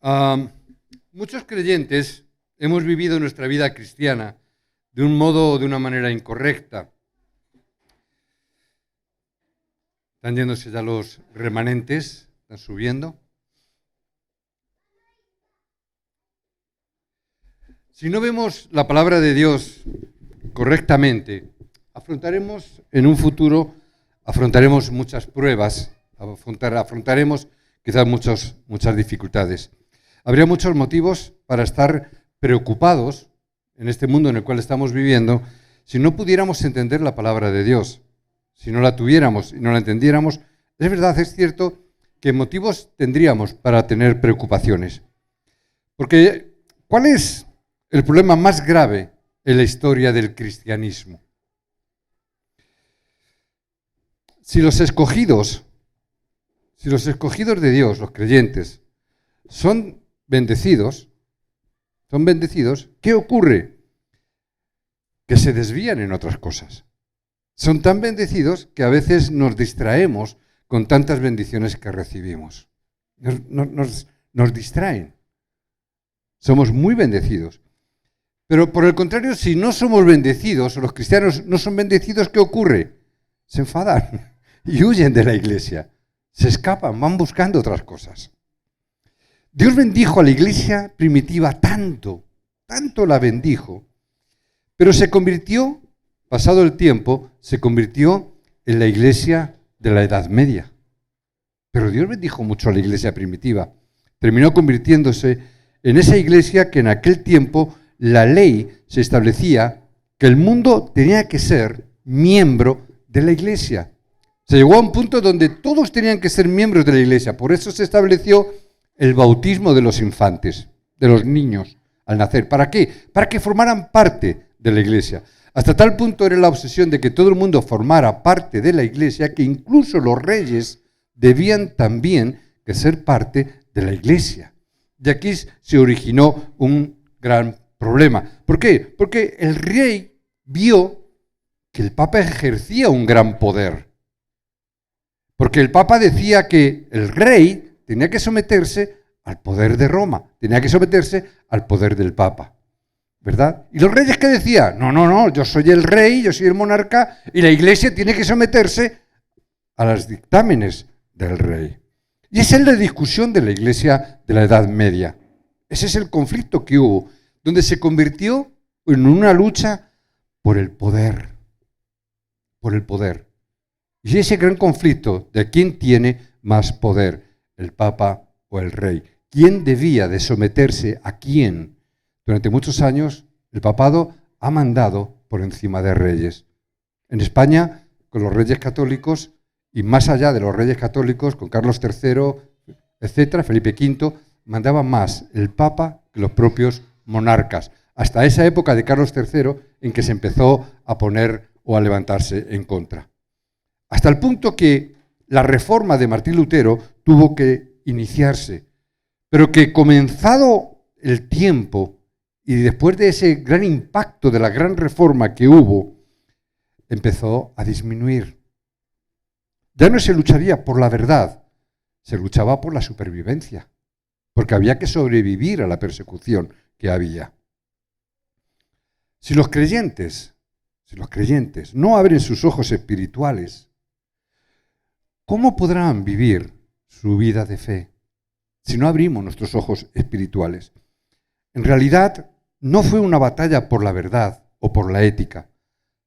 Ah, Muchos creyentes hemos vivido nuestra vida cristiana de un modo o de una manera incorrecta. Están yéndose ya los remanentes, están subiendo. Si no vemos la palabra de Dios correctamente, en un futuro afrontaremos muchas pruebas, afrontaremos quizás muchas dificultades. Habría muchos motivos para estar preocupados en este mundo en el cual estamos viviendo si no pudiéramos entender la palabra de Dios, si no la tuviéramos y no la entendiéramos. Es verdad, es cierto que motivos tendríamos para tener preocupaciones. Porque, ¿cuál es el problema más grave en la historia del cristianismo? Si los escogidos de Dios, los creyentes, son bendecidos, ¿qué ocurre? Que se desvían en otras cosas. Son tan bendecidos que a veces nos distraemos con tantas bendiciones que recibimos. Nos distraen. Somos muy bendecidos. Pero por el contrario, si no somos bendecidos, o los cristianos no son bendecidos, ¿qué ocurre? Se enfadan y huyen de la iglesia. Se escapan, van buscando otras cosas. Dios bendijo a la iglesia primitiva tanto la bendijo, pero pasado el tiempo, se convirtió en la iglesia de la Edad Media. Pero Dios bendijo mucho a la iglesia primitiva. Terminó convirtiéndose en esa iglesia que en aquel tiempo la ley se establecía que el mundo tenía que ser miembro de la iglesia. Se llegó a un punto donde todos tenían que ser miembros de la iglesia. Por eso se estableció el bautismo de los infantes, de los niños al nacer. ¿Para qué? Para que formaran parte de la iglesia. Hasta tal punto era la obsesión de que todo el mundo formara parte de la iglesia que incluso los reyes debían también que ser parte de la iglesia. De aquí se originó un gran problema. ¿Por qué? Porque el rey vio que el Papa ejercía un gran poder. Porque el Papa decía que el rey tenía que someterse al poder de Roma, tenía que someterse al poder del Papa, ¿verdad? ¿Y los reyes qué decían? No, yo soy el rey, yo soy el monarca, y la iglesia tiene que someterse a los dictámenes del rey. Y esa es la discusión de la iglesia de la Edad Media. Ese es el conflicto que hubo, donde se convirtió en una lucha por el poder. Por el poder. Y ese gran conflicto de quién tiene más poder, el Papa o el rey. ¿Quién debía de someterse a quién? Durante muchos años el papado ha mandado por encima de reyes. En España, con los reyes católicos, y más allá de los reyes católicos, con Carlos III, etcétera, Felipe V, mandaba más el Papa que los propios monarcas. Hasta esa época de Carlos III en que se empezó a poner o a levantarse en contra. Hasta el punto que la reforma de Martín Lutero tuvo que iniciarse, pero que comenzado el tiempo y después de ese gran impacto de la gran reforma que hubo, empezó a disminuir. Ya no se lucharía por la verdad, se luchaba por la supervivencia, porque había que sobrevivir a la persecución que había. Si los creyentes no abren sus ojos espirituales, ¿cómo podrán vivir su vida de fe si no abrimos nuestros ojos espirituales? En realidad, no fue una batalla por la verdad o por la ética,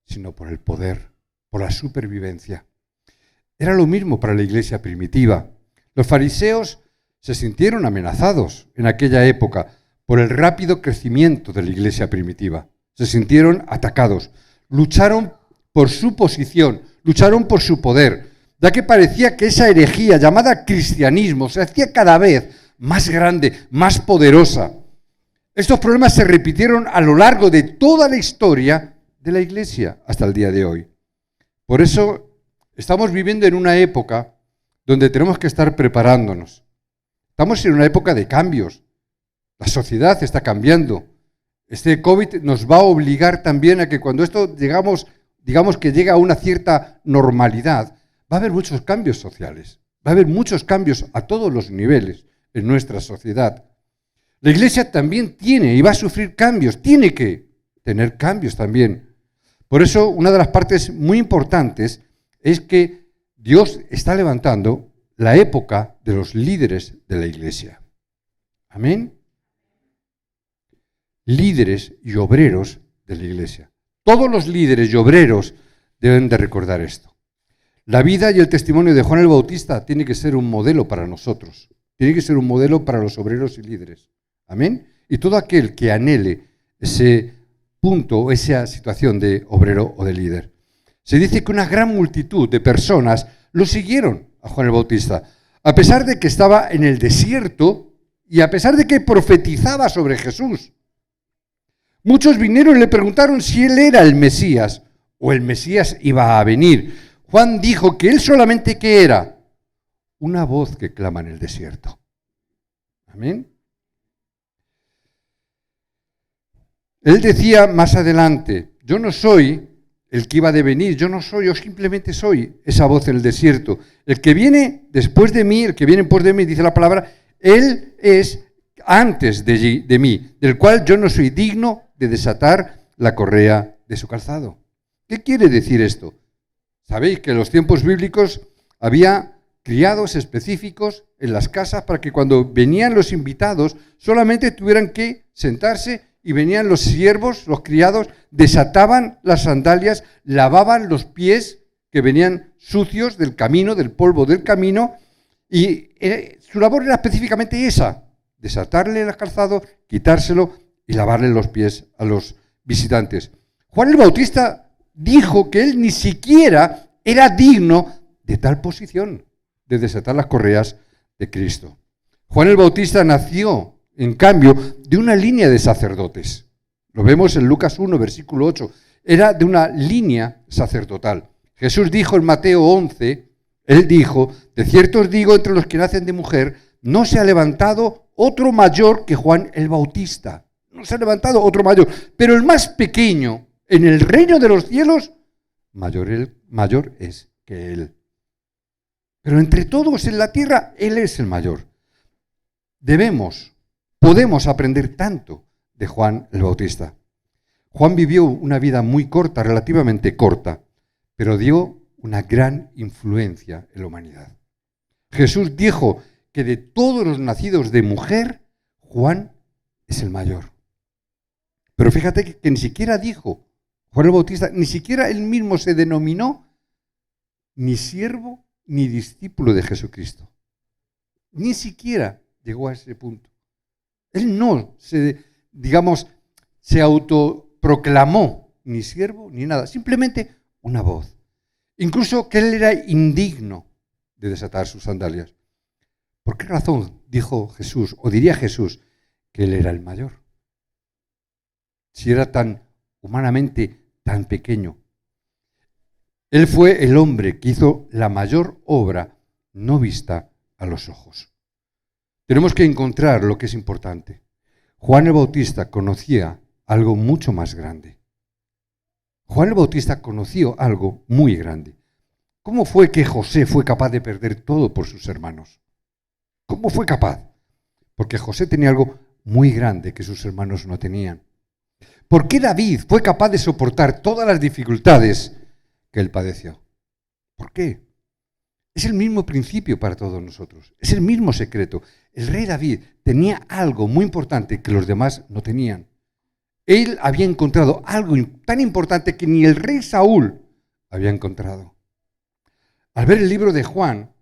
sino por el poder, por la supervivencia. Era lo mismo para la iglesia primitiva. Los fariseos se sintieron amenazados en aquella época por el rápido crecimiento de la iglesia primitiva. Se sintieron atacados, lucharon por su posición, lucharon por su poder, ya que parecía que esa herejía llamada cristianismo se hacía cada vez más grande, más poderosa. Estos problemas se repitieron a lo largo de toda la historia de la iglesia hasta el día de hoy. Por eso estamos viviendo en una época donde tenemos que estar preparándonos. Estamos en una época de cambios. La sociedad está cambiando. Este COVID nos va a obligar también a que cuando esto digamos que llega a una cierta normalidad, va a haber muchos cambios sociales, va a haber muchos cambios a todos los niveles en nuestra sociedad. La iglesia también tiene y va a sufrir cambios, tiene que tener cambios también. Por eso, una de las partes muy importantes es que Dios está levantando la época de los líderes de la iglesia. Amén. Líderes y obreros de la iglesia. Todos los líderes y obreros deben de recordar esto. La vida y el testimonio de Juan el Bautista tiene que ser un modelo para nosotros. Tiene que ser un modelo para los obreros y líderes. Amén. Y todo aquel que anhele ese punto, esa situación de obrero o de líder. Se dice que una gran multitud de personas lo siguieron a Juan el Bautista, a pesar de que estaba en el desierto y a pesar de que profetizaba sobre Jesús. Muchos vinieron y le preguntaron si él era el Mesías o el Mesías iba a venir. Juan dijo que él solamente ¿qué era? Una voz que clama en el desierto. Amén. Él decía más adelante, yo no soy el que iba a devenir, yo simplemente soy esa voz en el desierto. El que viene después de mí, el que viene por de mí, dice la palabra, él es antes de mí, del cual yo no soy digno de desatar la correa de su calzado. ¿Qué quiere decir esto? Sabéis que en los tiempos bíblicos había criados específicos en las casas para que cuando venían los invitados solamente tuvieran que sentarse y venían los siervos, los criados, desataban las sandalias, lavaban los pies que venían sucios del camino, del polvo del camino, y su labor era específicamente esa, desatarle el calzado, quitárselo y lavarle los pies a los visitantes. Juan el Bautista dijo que él ni siquiera era digno de tal posición, de desatar las correas de Cristo. Juan el Bautista nació, en cambio, de una línea de sacerdotes. Lo vemos en Lucas 1, versículo 8. Era de una línea sacerdotal. Jesús dijo en Mateo 11, él dijo, de cierto os digo, entre los que nacen de mujer, no se ha levantado otro mayor que Juan el Bautista. No se ha levantado otro mayor. Pero el más pequeño en el reino de los cielos, mayor es que él. Pero entre todos en la tierra, él es el mayor. Podemos aprender tanto de Juan el Bautista. Juan vivió una vida muy corta, relativamente corta, pero dio una gran influencia en la humanidad. Jesús dijo que de todos los nacidos de mujer, Juan es el mayor. Pero fíjate que ni siquiera dijo, Juan el Bautista, ni siquiera él mismo se denominó ni siervo ni discípulo de Jesucristo. Ni siquiera llegó a ese punto. Él no se autoproclamó ni siervo ni nada, simplemente una voz. Incluso que él era indigno de desatar sus sandalias. ¿Por qué razón dijo Jesús, o diría Jesús, que él era el mayor? Si era tan humanamente tan pequeño. Él fue el hombre que hizo la mayor obra no vista a los ojos. Tenemos que encontrar lo que es importante. Juan el Bautista conocía algo mucho más grande. Juan el Bautista conoció algo muy grande. ¿Cómo fue que José fue capaz de perder todo por sus hermanos? ¿Cómo fue capaz? Porque José tenía algo muy grande que sus hermanos no tenían. ¿Por qué David fue capaz de soportar todas las dificultades que él padeció? ¿Por qué? Es el mismo principio para todos nosotros, es el mismo secreto. El rey David tenía algo muy importante que los demás no tenían. Él había encontrado algo tan importante que ni el rey Saúl había encontrado. Al ver el libro de Juan,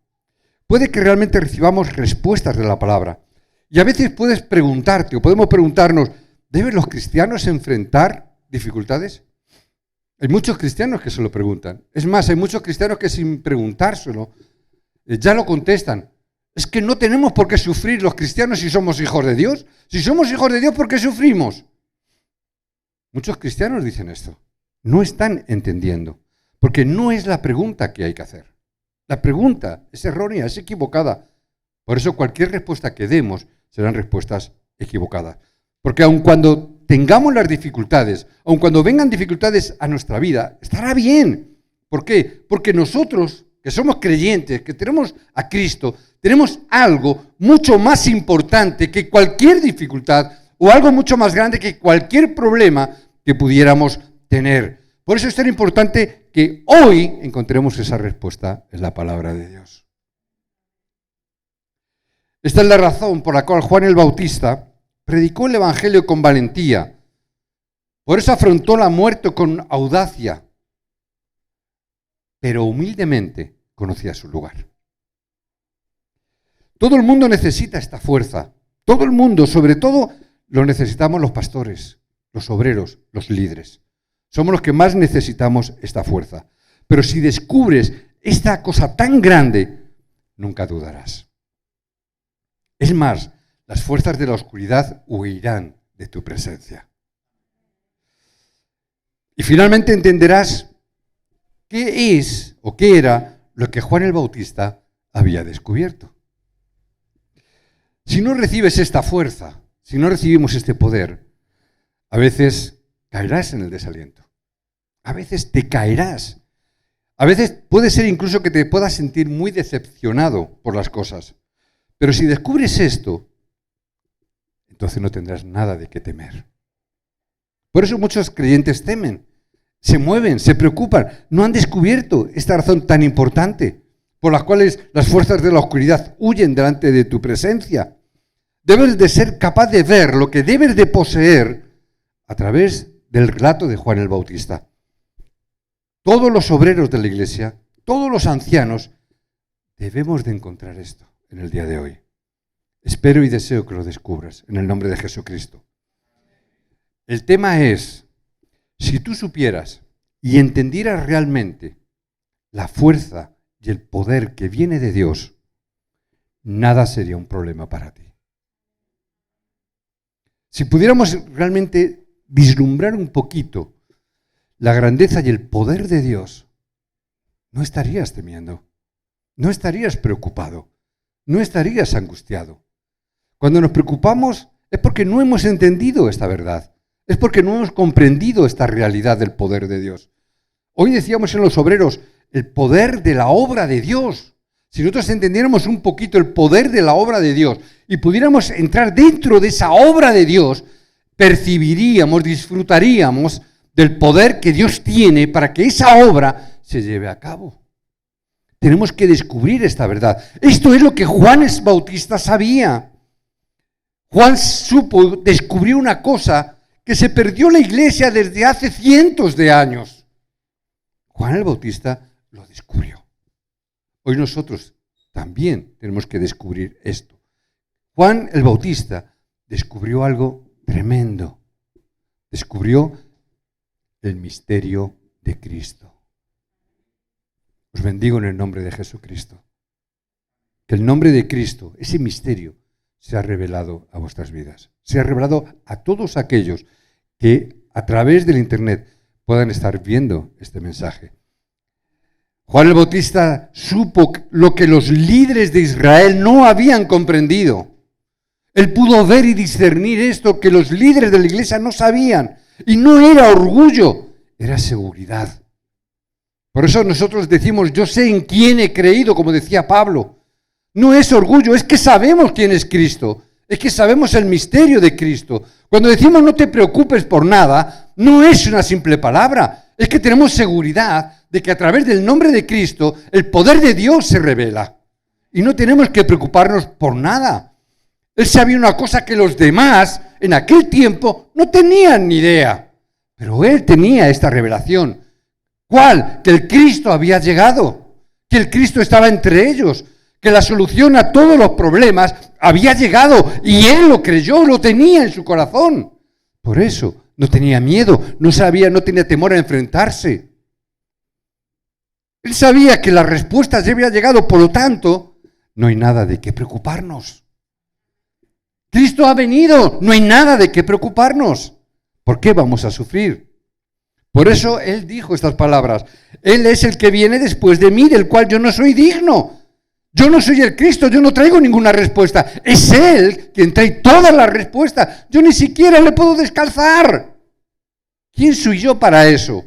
puede que realmente recibamos respuestas de la palabra. Y a veces puedes preguntarte, o podemos preguntarnos, ¿deben los cristianos enfrentar dificultades? Hay muchos cristianos que se lo preguntan. Es más, hay muchos cristianos que sin preguntárselo ya lo contestan. Es que no tenemos por qué sufrir los cristianos si somos hijos de Dios. Si somos hijos de Dios, ¿por qué sufrimos? Muchos cristianos dicen esto. No están entendiendo. Porque no es la pregunta que hay que hacer. La pregunta es errónea, es equivocada. Por eso cualquier respuesta que demos serán respuestas equivocadas. Porque aun cuando tengamos las dificultades, aun cuando vengan dificultades a nuestra vida, estará bien. ¿Por qué? Porque nosotros que somos creyentes, que tenemos a Cristo, tenemos algo mucho más importante que cualquier dificultad o algo mucho más grande que cualquier problema que pudiéramos tener. Por eso es tan importante que hoy encontremos esa respuesta en la palabra de Dios. Esta es la razón por la cual Juan el Bautista predicó el Evangelio con valentía. Por eso afrontó la muerte con audacia, pero humildemente conocía su lugar. Todo el mundo necesita esta fuerza. Todo el mundo, sobre todo, lo necesitamos los pastores, los obreros, los líderes. Somos los que más necesitamos esta fuerza. Pero si descubres esta cosa tan grande, nunca dudarás. Es más, las fuerzas de la oscuridad huirán de tu presencia. Y finalmente entenderás qué es o qué era lo que Juan el Bautista había descubierto. Si no recibes esta fuerza, si no recibimos este poder, a veces caerás en el desaliento. A veces te caerás. A veces puede ser incluso que te puedas sentir muy decepcionado por las cosas. Pero si descubres esto, entonces no tendrás nada de qué temer. Por eso muchos creyentes temen, se mueven, se preocupan, no han descubierto esta razón tan importante por las cuales las fuerzas de la oscuridad huyen delante de tu presencia. Debes de ser capaz de ver lo que debes de poseer a través del relato de Juan el Bautista. Todos los obreros de la iglesia, todos los ancianos, debemos de encontrar esto en el día de hoy. Espero y deseo que lo descubras en el nombre de Jesucristo. El tema es, si tú supieras y entendieras realmente la fuerza y el poder que viene de Dios, nada sería un problema para ti. Si pudiéramos realmente vislumbrar un poquito la grandeza y el poder de Dios, no estarías temiendo, no estarías preocupado, no estarías angustiado. Cuando nos preocupamos es porque no hemos entendido esta verdad, es porque no hemos comprendido esta realidad del poder de Dios. Hoy decíamos en los obreros, el poder de la obra de Dios. Si nosotros entendiéramos un poquito el poder de la obra de Dios y pudiéramos entrar dentro de esa obra de Dios, percibiríamos, disfrutaríamos del poder que Dios tiene para que esa obra se lleve a cabo. Tenemos que descubrir esta verdad. Esto es lo que Juan el Bautista sabía. Juan descubrió una cosa que se perdió la iglesia desde hace cientos de años. Juan el Bautista lo descubrió. Hoy nosotros también tenemos que descubrir esto. Juan el Bautista descubrió algo tremendo. Descubrió el misterio de Cristo. Os bendigo en el nombre de Jesucristo. Que el nombre de Cristo, ese misterio, se ha revelado a vuestras vidas. Se ha revelado a todos aquellos que a través del Internet puedan estar viendo este mensaje. Juan el Bautista supo lo que los líderes de Israel no habían comprendido. Él pudo ver y discernir esto que los líderes de la iglesia no sabían. Y no era orgullo, era seguridad. Por eso nosotros decimos, yo sé en quién he creído, como decía Pablo. No es orgullo, es que sabemos quién es Cristo. Es que sabemos el misterio de Cristo. Cuando decimos no te preocupes por nada, no es una simple palabra. Es que tenemos seguridad de que a través del nombre de Cristo el poder de Dios se revela. Y no tenemos que preocuparnos por nada. Él sabía una cosa que los demás en aquel tiempo no tenían ni idea. Pero él tenía esta revelación. ¿Cuál? Que el Cristo había llegado. Que el Cristo estaba entre ellos. Que la solución a todos los problemas había llegado. Y él lo creyó, lo tenía en su corazón. Por eso no tenía miedo, no tenía temor a enfrentarse. Él sabía que la respuesta ya había llegado, por lo tanto, no hay nada de qué preocuparnos. Cristo ha venido, no hay nada de qué preocuparnos. ¿Por qué vamos a sufrir? Por eso Él dijo estas palabras. Él es el que viene después de mí, del cual yo no soy digno. Yo no soy el Cristo, yo no traigo ninguna respuesta. Es Él quien trae todas las respuestas. Yo ni siquiera le puedo descalzar. ¿Quién soy yo para eso?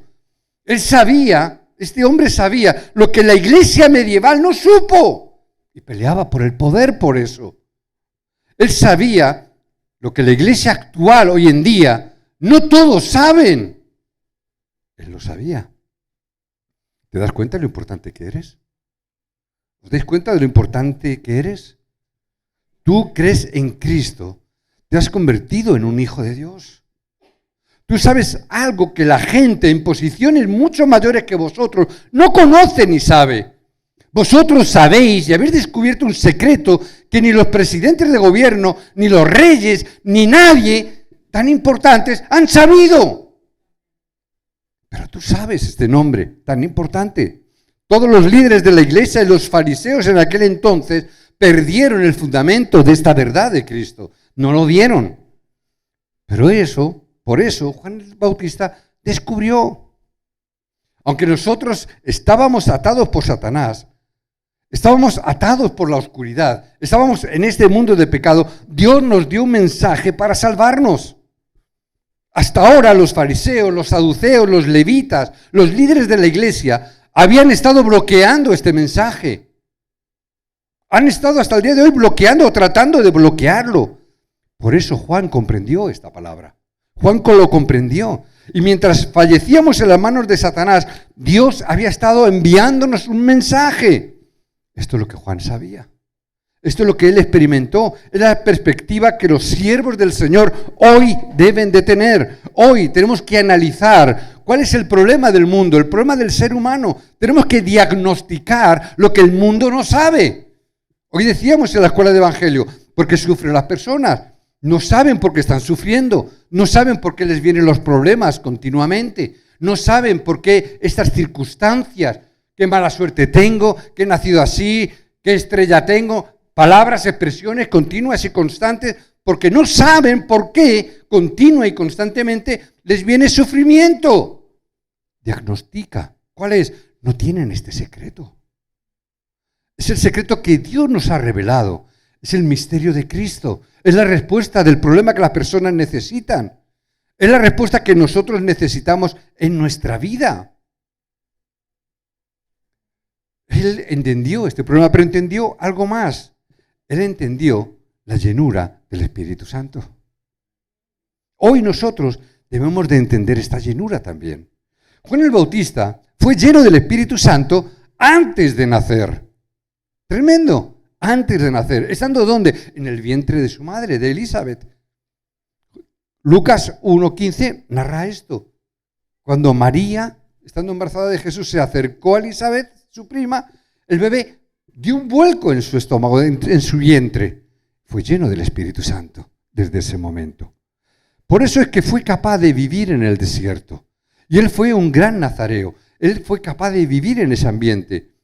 Él sabía Este hombre sabía lo que la iglesia medieval no supo y peleaba por el poder por eso. Él sabía lo que la iglesia actual hoy en día no todos saben. Él lo sabía. ¿Te das cuenta de lo importante que eres? ¿Os dais cuenta de lo importante que eres? Tú crees en Cristo, te has convertido en un hijo de Dios. Tú sabes algo que la gente en posiciones mucho mayores que vosotros no conoce ni sabe. Vosotros sabéis y habéis descubierto un secreto que ni los presidentes de gobierno, ni los reyes, ni nadie tan importantes han sabido. Pero tú sabes este nombre tan importante. Todos los líderes de la iglesia y los fariseos en aquel entonces perdieron el fundamento de esta verdad de Cristo. No lo dieron. Pero por eso Juan el Bautista descubrió. Aunque nosotros estábamos atados por Satanás, estábamos atados por la oscuridad, estábamos en este mundo de pecado, Dios nos dio un mensaje para salvarnos. Hasta ahora los fariseos, los saduceos, los levitas, los líderes de la iglesia habían estado bloqueando este mensaje. Han estado hasta el día de hoy bloqueando o tratando de bloquearlo. Por eso Juan comprendió esta palabra. Juan lo comprendió. Y mientras fallecíamos en las manos de Satanás, Dios había estado enviándonos un mensaje. Esto es lo que Juan sabía. Esto es lo que él experimentó. Es la perspectiva que los siervos del Señor hoy deben de tener. Hoy tenemos que analizar cuál es el problema del mundo, el problema del ser humano. Tenemos que diagnosticar lo que el mundo no sabe. Hoy decíamos en la escuela de Evangelio, porque sufren las personas. No saben por qué están sufriendo. No saben por qué les vienen los problemas continuamente. No saben por qué estas circunstancias. Qué mala suerte tengo, que he nacido así, qué estrella tengo. Palabras, expresiones continuas y constantes, porque no saben por qué continua y constantemente les viene sufrimiento. Diagnostica. ¿Cuál es? No tienen este secreto. Es el secreto que Dios nos ha revelado. Es el misterio de Cristo. Es la respuesta del problema que las personas necesitan. Es la respuesta que nosotros necesitamos en nuestra vida. Él entendió este problema, pero entendió algo más. Él entendió la llenura del Espíritu Santo. Hoy nosotros debemos de entender esta llenura también. Juan el Bautista fue lleno del Espíritu Santo antes de nacer. Tremendo. Antes de nacer. ¿Estando dónde? En el vientre de su madre, de Elizabeth. Lucas 1:15 narra esto. Cuando María, estando embarazada de Jesús, se acercó a Elizabeth, su prima, el bebé dio un vuelco en su estómago, en su vientre. Fue lleno del Espíritu Santo desde ese momento. Por eso es que fue capaz de vivir en el desierto. Y él fue un gran nazareo. Él fue capaz de vivir en ese ambiente.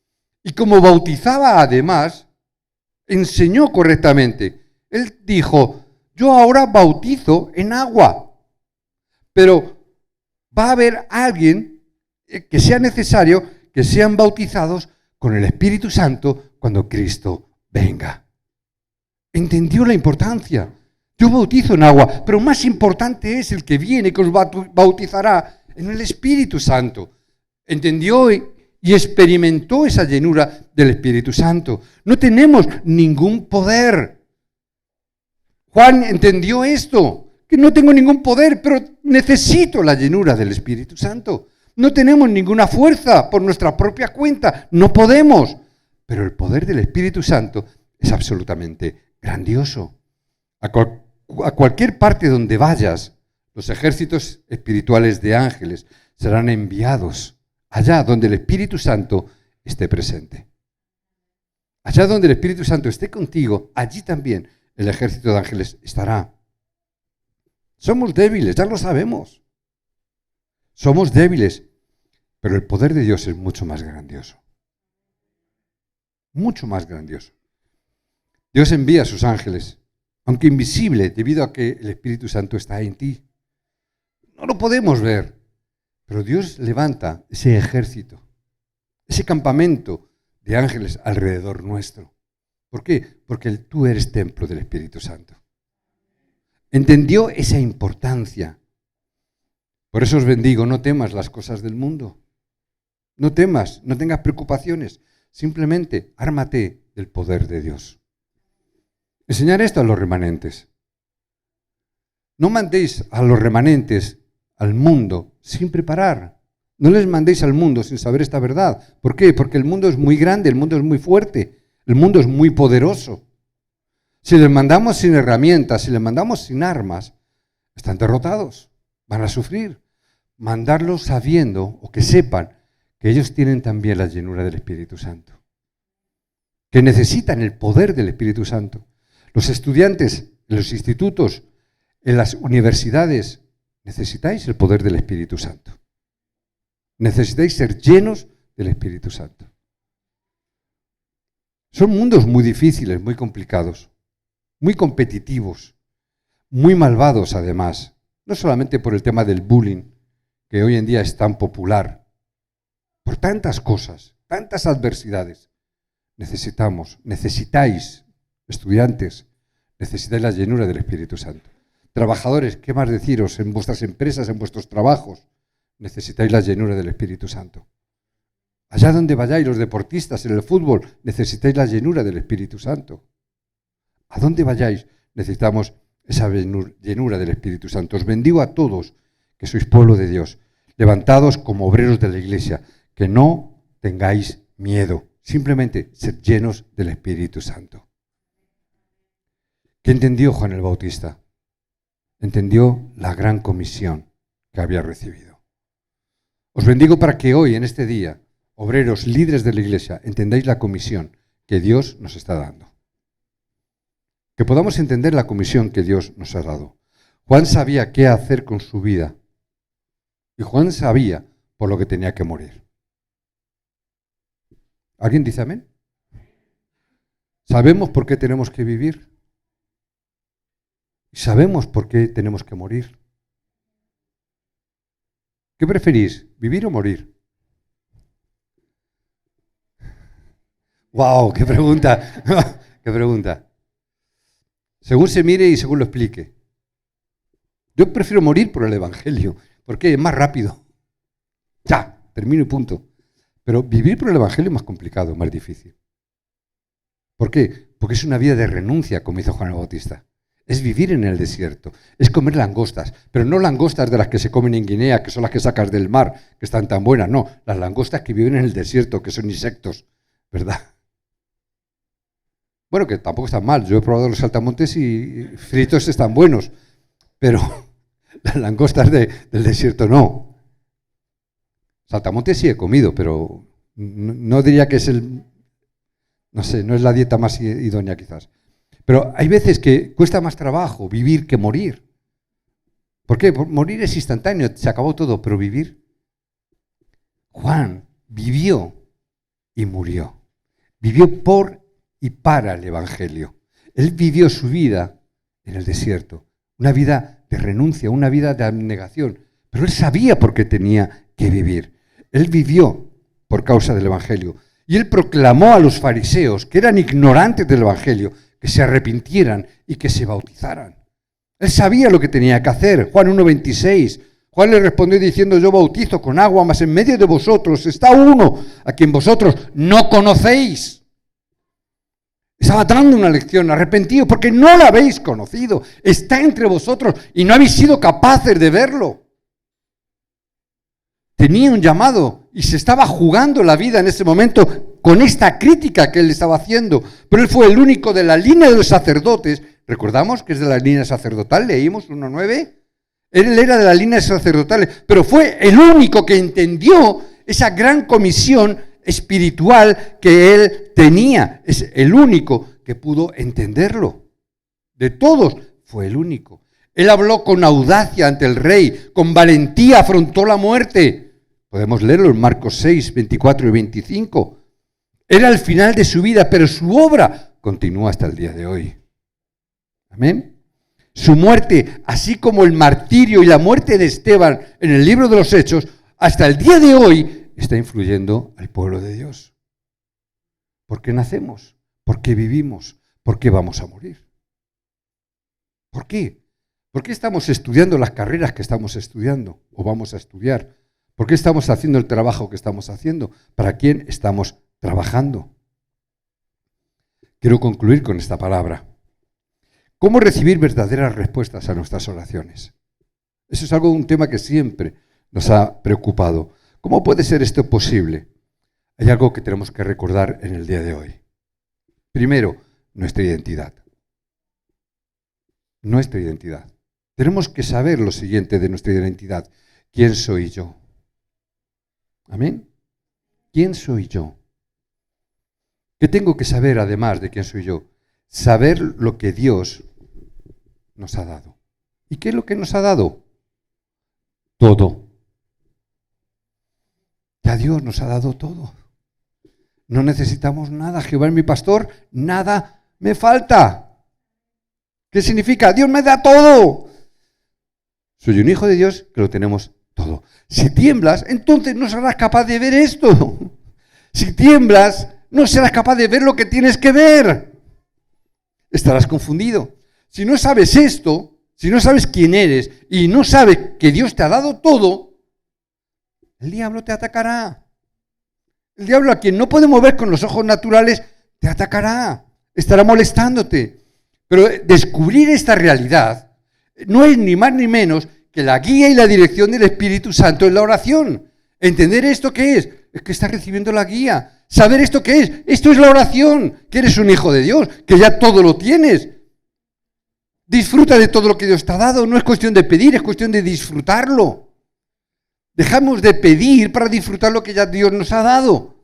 Y como bautizaba además, enseñó correctamente. Él dijo, yo ahora bautizo en agua, pero va a haber alguien que sea necesario que sean bautizados con el Espíritu Santo cuando Cristo venga. Entendió la importancia. Yo bautizo en agua, pero más importante es el que viene, que os bautizará en el Espíritu Santo. Entendió y experimentó esa llenura del Espíritu Santo. No tenemos ningún poder. Juan entendió esto, que no tengo ningún poder, pero necesito la llenura del Espíritu Santo. No tenemos ninguna fuerza por nuestra propia cuenta, no podemos. Pero el poder del Espíritu Santo es absolutamente grandioso. A cualquier parte donde vayas, los ejércitos espirituales de ángeles serán enviados allá donde el Espíritu Santo esté presente. Allá donde el Espíritu Santo esté contigo, allí también el ejército de ángeles estará. Somos débiles, ya lo sabemos. Somos débiles, pero el poder de Dios es mucho más grandioso. Mucho más grandioso. Dios envía a sus ángeles, aunque invisible, debido a que el Espíritu Santo está en ti. No lo podemos ver, pero Dios levanta ese ejército, ese campamento de ángeles alrededor nuestro. ¿Por qué? Porque tú eres templo del Espíritu Santo. Entendió esa importancia. Por eso os bendigo, no temas las cosas del mundo. No temas, no tengas preocupaciones. Simplemente ármate del poder de Dios. Enseñar esto a los remanentes. No mandéis a los remanentes al mundo sin preparar. No les mandéis al mundo sin saber esta verdad. ¿Por qué? Porque el mundo es muy grande, el mundo es muy fuerte, el mundo es muy poderoso. Si les mandamos sin herramientas, si les mandamos sin armas, están derrotados, van a sufrir. Mandarlos sabiendo o que sepan que ellos tienen también la llenura del Espíritu Santo, que necesitan el poder del Espíritu Santo. Los estudiantes en los institutos, en las universidades, necesitáis el poder del Espíritu Santo. Necesitáis ser llenos del Espíritu Santo. Son mundos muy difíciles, muy complicados, muy competitivos, muy malvados además, no solamente por el tema del bullying, que hoy en día es tan popular, por tantas cosas, tantas adversidades. Necesitáis, estudiantes, necesitáis la llenura del Espíritu Santo. Trabajadores, ¿qué más deciros? En vuestras empresas, en vuestros trabajos, necesitáis la llenura del Espíritu Santo. Allá donde vayáis, los deportistas, en el fútbol, necesitáis la llenura del Espíritu Santo. A donde vayáis, necesitamos esa llenura del Espíritu Santo. Os bendigo a todos, que sois pueblo de Dios, levantados como obreros de la iglesia, que no tengáis miedo, simplemente sed llenos del Espíritu Santo. ¿Qué entendió Juan el Bautista? Entendió la gran comisión que había recibido. Os bendigo para que hoy, en este día, obreros, líderes de la iglesia, entendáis la comisión que Dios nos está dando. Que podamos entender la comisión que Dios nos ha dado. Juan sabía qué hacer con su vida. Y Juan sabía por lo que tenía que morir. ¿Alguien dice amén? ¿Sabemos por qué tenemos que vivir? ¿Y sabemos por qué tenemos que morir? ¿Qué preferís, vivir o morir? ¡Wow! ¡Qué pregunta! ¡Qué pregunta! Según se mire y según lo explique. Yo prefiero morir por el Evangelio, porque es más rápido. Ya, termino y punto. Pero vivir por el Evangelio es más complicado, más difícil. ¿Por qué? Porque es una vida de renuncia, como hizo Juan el Bautista. Es vivir en el desierto, es comer langostas, pero no langostas de las que se comen en Guinea, que son las que sacas del mar, que están tan buenas, no, las langostas que viven en el desierto, que son insectos, ¿verdad? Bueno, que tampoco están mal, yo he probado los saltamontes y fritos están buenos, pero las langostas del desierto no. Saltamontes sí he comido, pero no diría que es no sé, no es la dieta más idónea quizás. Pero hay veces que cuesta más trabajo vivir que morir. ¿Por qué? Porque morir es instantáneo, se acabó todo, pero vivir. Juan vivió y murió. Vivió por y para el Evangelio. Él vivió su vida en el desierto, una vida de renuncia, una vida de abnegación, pero él sabía por qué tenía que vivir. Él vivió por causa del Evangelio y él proclamó a los fariseos, que eran ignorantes del Evangelio, que se arrepintieran y que se bautizaran. Él sabía lo que tenía que hacer. Juan 1:26. Juan le respondió diciendo: yo bautizo con agua, mas en medio de vosotros está uno a quien vosotros no conocéis. Estaba dando una lección: arrepentidos porque no lo habéis conocido. Está entre vosotros y no habéis sido capaces de verlo. Tenía un llamado y se estaba jugando la vida en ese momento con esta crítica que él estaba haciendo. Pero él fue el único de la línea de los sacerdotes. Recordamos que es de la línea sacerdotal, leímos 1:9. Él era de la línea sacerdotal, pero fue el único que entendió esa gran comisión espiritual que él tenía. Es el único que pudo entenderlo. De todos, fue el único. Él habló con audacia ante el rey, con valentía afrontó la muerte. Podemos leerlo en Marcos 6, 24 y 25. Era el final de su vida, pero su obra continúa hasta el día de hoy. Amén. Su muerte, así como el martirio y la muerte de Esteban en el libro de los Hechos, hasta el día de hoy está influyendo al pueblo de Dios. ¿Por qué nacemos? ¿Por qué vivimos? ¿Por qué vamos a morir? ¿Por qué? ¿Por qué estamos estudiando las carreras que estamos estudiando o vamos a estudiar? ¿Por qué estamos haciendo el trabajo que estamos haciendo? ¿Para quién estamos trabajando? Quiero concluir con esta palabra. ¿Cómo recibir verdaderas respuestas a nuestras oraciones? Eso es un tema que siempre nos ha preocupado. ¿Cómo puede ser esto posible? Hay algo que tenemos que recordar en el día de hoy. Primero, nuestra identidad. Nuestra identidad. Tenemos que saber lo siguiente de nuestra identidad. ¿Quién soy yo? ¿Amén? ¿Quién soy yo? ¿Qué tengo que saber además de quién soy yo? Saber lo que Dios nos ha dado. ¿Y qué es lo que nos ha dado? Todo. Ya Dios nos ha dado todo. No necesitamos nada. Jehová es mi pastor, nada me falta. ¿Qué significa? Dios me da todo. Soy un hijo de Dios que lo tenemos todo. Si tiemblas, entonces no serás capaz de ver esto. Si tiemblas, no serás capaz de ver lo que tienes que ver. Estarás confundido. Si no sabes esto, si no sabes quién eres y no sabes que Dios te ha dado todo, el diablo te atacará. El diablo, a quien no podemos ver con los ojos naturales, te atacará. Estará molestándote. Pero descubrir esta realidad no es ni más ni menos que la guía y la dirección del Espíritu Santo en la oración. ¿Entender esto qué es? Es que estás recibiendo la guía. ¿Saber esto qué es? Esto es la oración. Que eres un hijo de Dios, que ya todo lo tienes. Disfruta de todo lo que Dios te ha dado. No es cuestión de pedir, es cuestión de disfrutarlo. Dejamos de pedir para disfrutar lo que ya Dios nos ha dado.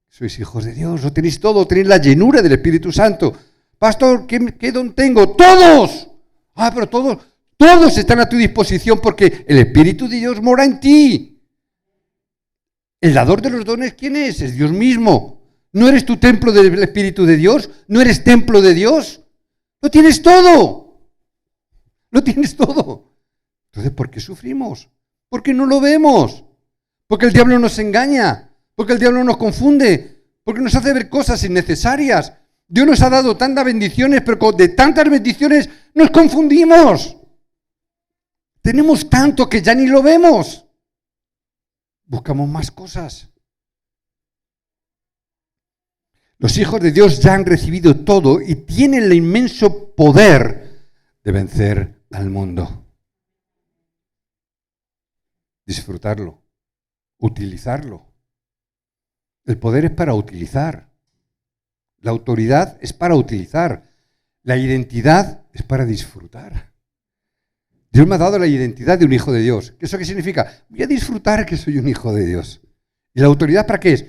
Sois hijos de Dios, lo tenéis todo, tenéis la llenura del Espíritu Santo. Pastor, ¿qué don tengo? ¡Todos! Pero todos están a tu disposición porque el Espíritu de Dios mora en ti. El dador de los dones, ¿quién es? Es Dios mismo. ¿No eres tu templo del Espíritu de Dios? ¿No eres templo de Dios? ¡Lo tienes todo! ¡Lo tienes todo! Entonces, ¿por qué sufrimos? Porque no lo vemos, porque el diablo nos engaña, porque el diablo nos confunde, porque nos hace ver cosas innecesarias. Dios nos ha dado tantas bendiciones, pero de tantas bendiciones nos confundimos. Tenemos tanto que ya ni lo vemos. Buscamos más cosas. Los hijos de Dios ya han recibido todo y tienen el inmenso poder de vencer al mundo. Disfrutarlo, utilizarlo. El poder es para utilizar. La autoridad es para utilizar. La identidad es para disfrutar. Dios me ha dado la identidad de un hijo de Dios. ¿Eso qué significa? Voy a disfrutar que soy un hijo de Dios. ¿Y la autoridad para qué es?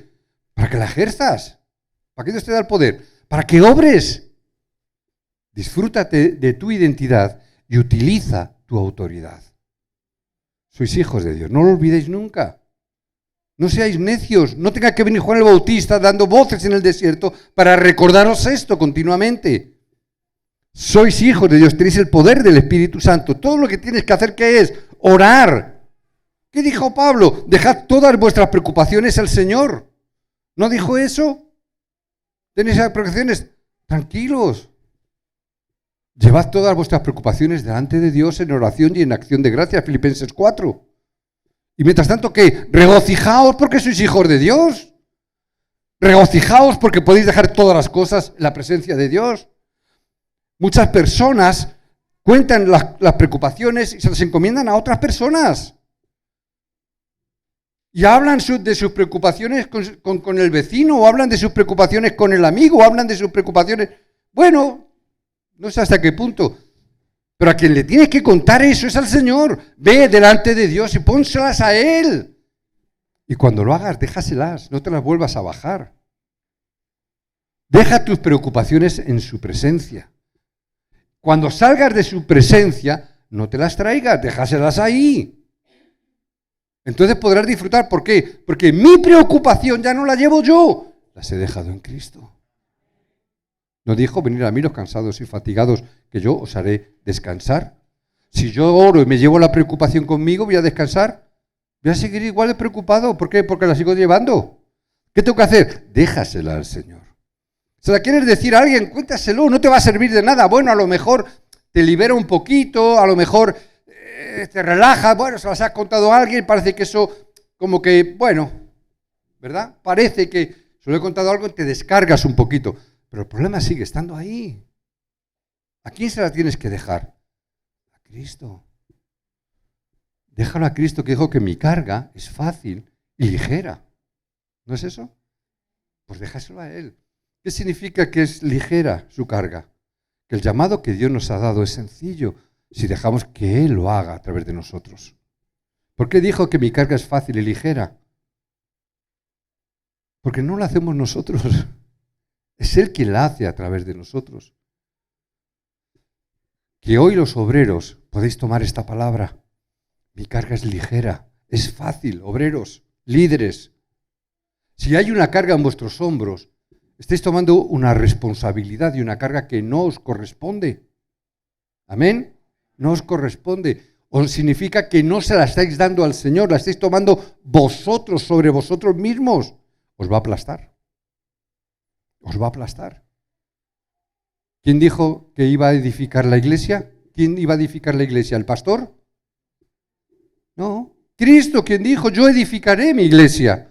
Para que la ejerzas. ¿Para qué Dios te da el poder? Para que obres. Disfrútate de tu identidad y utiliza tu autoridad. Sois hijos de Dios, no lo olvidéis nunca. No seáis necios, no tenga que venir Juan el Bautista dando voces en el desierto para recordaros esto continuamente. Sois hijos de Dios, tenéis el poder del Espíritu Santo. Todo lo que tienes que hacer, ¿qué es? Orar. ¿Qué dijo Pablo? Dejad todas vuestras preocupaciones al Señor. ¿No dijo eso? ¿Tenéis preocupaciones? Tranquilos. Llevad todas vuestras preocupaciones delante de Dios en oración y en acción de gracias, Filipenses 4. Y mientras tanto, ¿qué? Regocijaos porque sois hijos de Dios. Regocijaos porque podéis dejar todas las cosas en la presencia de Dios. Muchas personas cuentan las preocupaciones y se las encomiendan a otras personas. Y hablan de sus preocupaciones con el vecino, o hablan de sus preocupaciones con el amigo, o hablan de sus preocupaciones... Bueno, no sé hasta qué punto, pero a quien le tienes que contar eso es al Señor. Ve delante de Dios y pónselas a Él. Y cuando lo hagas, déjaselas, no te las vuelvas a bajar. Deja tus preocupaciones en su presencia. Cuando salgas de su presencia, no te las traigas, déjaselas ahí. Entonces podrás disfrutar. ¿Por qué? Porque mi preocupación ya no la llevo yo, las he dejado en Cristo. ¿No dijo, venid a mí los cansados y fatigados, que yo os haré descansar? Si yo oro y me llevo la preocupación conmigo, ¿voy a descansar? Voy a seguir igual de preocupado. ¿Por qué? Porque la sigo llevando. ¿Qué tengo que hacer? Déjasela al Señor. ¿Se la quieres decir a alguien? Cuéntaselo, no te va a servir de nada. Bueno, a lo mejor te libera un poquito, a lo mejor te relaja. Bueno, se las ha contado a alguien, parece que eso como que, bueno, ¿verdad? Parece que se lo he contado algo y te descargas un poquito, pero el problema sigue estando ahí. ¿A quién se la tienes que dejar? A Cristo. Déjalo a Cristo, que dijo que mi carga es fácil y ligera. ¿No es eso? Pues déjaselo a Él. ¿Qué significa que es ligera su carga? Que el llamado que Dios nos ha dado es sencillo si dejamos que Él lo haga a través de nosotros. ¿Por qué dijo que mi carga es fácil y ligera? Porque no la hacemos nosotros. Es Él quien la hace a través de nosotros. Que hoy los obreros podéis tomar esta palabra. Mi carga es ligera, es fácil, obreros, líderes. Si hay una carga en vuestros hombros, estáis tomando una responsabilidad y una carga que no os corresponde. ¿Amén? No os corresponde. O significa que no se la estáis dando al Señor, la estáis tomando vosotros sobre vosotros mismos. Os va a aplastar. Os va a aplastar. ¿Quién dijo que iba a edificar la iglesia? ¿Quién iba a edificar la iglesia? ¿El pastor? No. Cristo quien dijo, yo edificaré mi iglesia.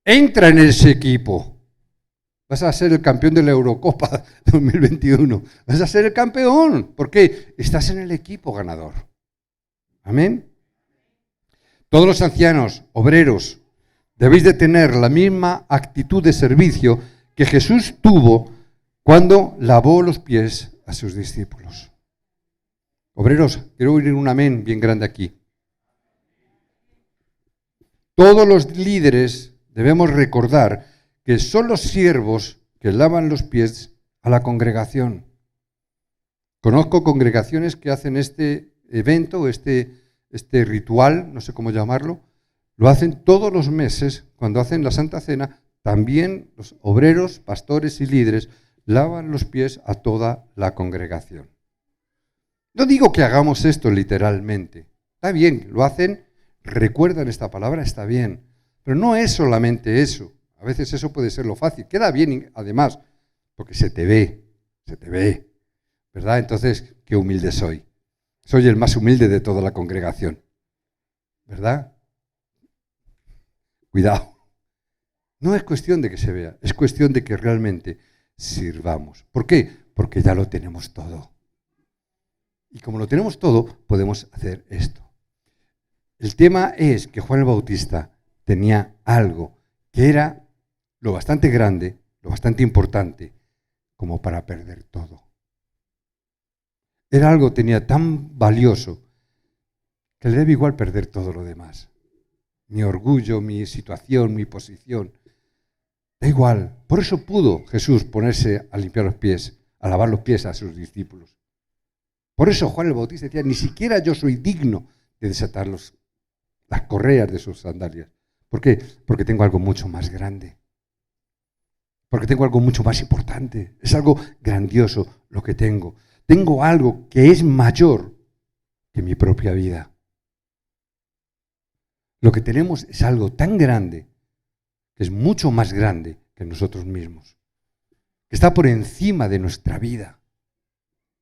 Entra en ese equipo. Vas a ser el campeón de la Eurocopa 2021. Vas a ser el campeón. ¿Por qué? Estás en el equipo ganador. Amén. Todos los ancianos, obreros, debéis de tener la misma actitud de servicio que Jesús tuvo cuando lavó los pies a sus discípulos. Obreros, quiero oír un amén bien grande aquí. Todos los líderes debemos recordar que son los siervos que lavan los pies a la congregación. Conozco congregaciones que hacen este evento, este ritual, no sé cómo llamarlo, lo hacen todos los meses, cuando hacen la Santa Cena, también los obreros, pastores y líderes lavan los pies a toda la congregación. No digo que hagamos esto literalmente, está bien, lo hacen, recuerdan esta palabra, está bien, pero no es solamente eso. A veces eso puede ser lo fácil, queda bien además, porque se te ve, ¿verdad? Entonces, qué humilde soy. Soy el más humilde de toda la congregación, ¿verdad? Cuidado. No es cuestión de que se vea, es cuestión de que realmente sirvamos. ¿Por qué? Porque ya lo tenemos todo. Y como lo tenemos todo, podemos hacer esto. El tema es que Juan el Bautista tenía algo que era lo bastante grande, lo bastante importante, como para perder todo. Era algo, tenía tan valioso, que le debe igual perder todo lo demás. Mi orgullo, mi situación, mi posición. Da igual. Por eso pudo Jesús ponerse a limpiar los pies, a lavar los pies a sus discípulos. Por eso Juan el Bautista decía, ni siquiera yo soy digno de desatar las correas de sus sandalias. ¿Por qué? Porque tengo algo mucho más grande. Porque tengo algo mucho más importante. Es algo grandioso lo que tengo. Tengo algo que es mayor que mi propia vida. Lo que tenemos es algo tan grande, que es mucho más grande que nosotros mismos, que está por encima de nuestra vida.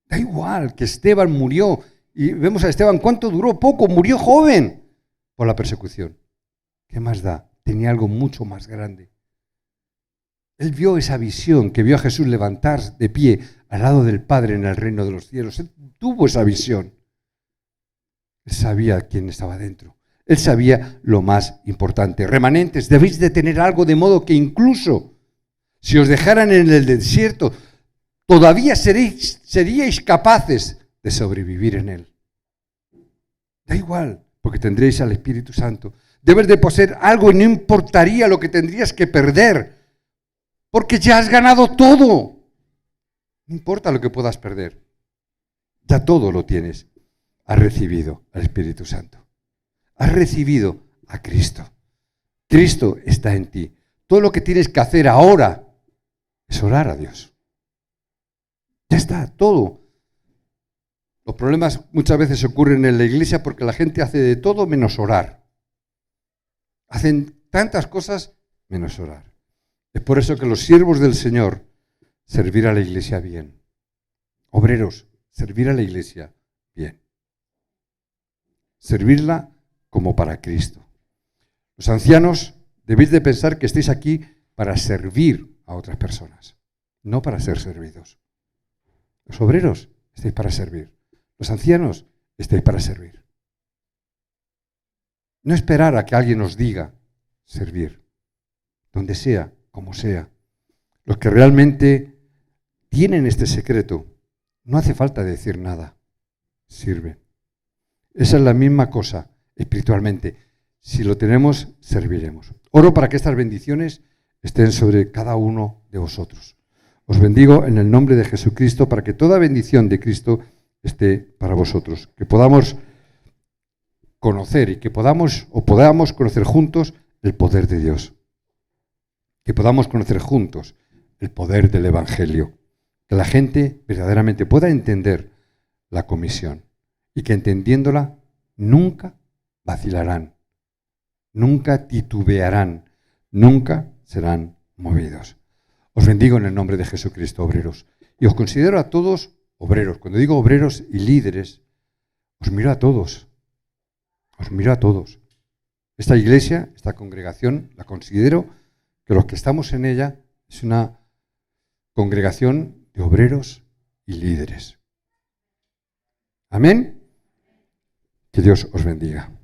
Da igual que Esteban murió, y vemos a Esteban, ¿cuánto duró? Poco, murió joven por la persecución. ¿Qué más da? Tenía algo mucho más grande. Él vio esa visión, que vio a Jesús levantarse de pie al lado del Padre en el reino de los cielos. Él tuvo esa visión. Él sabía quién estaba dentro. Él sabía lo más importante. Remanentes, debéis de tener algo de modo que incluso si os dejaran en el desierto, todavía seríais capaces de sobrevivir en él. Da igual, porque tendréis al Espíritu Santo. Debes de poseer algo y no importaría lo que tendrías que perder, porque ya has ganado todo. No importa lo que puedas perder. Ya todo lo tienes. Has recibido al Espíritu Santo. Has recibido a Cristo. Cristo está en ti. Todo lo que tienes que hacer ahora es orar a Dios. Ya está, todo. Los problemas muchas veces ocurren en la iglesia porque la gente hace de todo menos orar. Hacen tantas cosas menos orar. Es por eso que los siervos del Señor, servir a la iglesia bien. Obreros, servir a la iglesia bien. Servirla como para Cristo. Los ancianos debéis de pensar que estáis aquí para servir a otras personas, no para ser servidos. Los obreros estáis para servir. Los ancianos estáis para servir. No esperar a que alguien os diga servir, donde sea, como sea. Los que realmente tienen este secreto, no hace falta decir nada. Sirve. Esa es la misma cosa espiritualmente. Si lo tenemos, serviremos. Oro para que estas bendiciones estén sobre cada uno de vosotros. Os bendigo en el nombre de Jesucristo para que toda bendición de Cristo esté para vosotros. Que podamos conocer y que podamos conocer juntos el poder de Dios. Que podamos conocer juntos el poder del Evangelio. Que la gente verdaderamente pueda entender la comisión y que entendiéndola nunca vacilarán, nunca titubearán, nunca serán movidos. Os bendigo en el nombre de Jesucristo, obreros. Y os considero a todos obreros. Cuando digo obreros y líderes, os miro a todos. Os miro a todos. Esta iglesia, esta congregación, la considero que los que estamos en ella es una congregación de obreros y líderes. Amén. Que Dios os bendiga.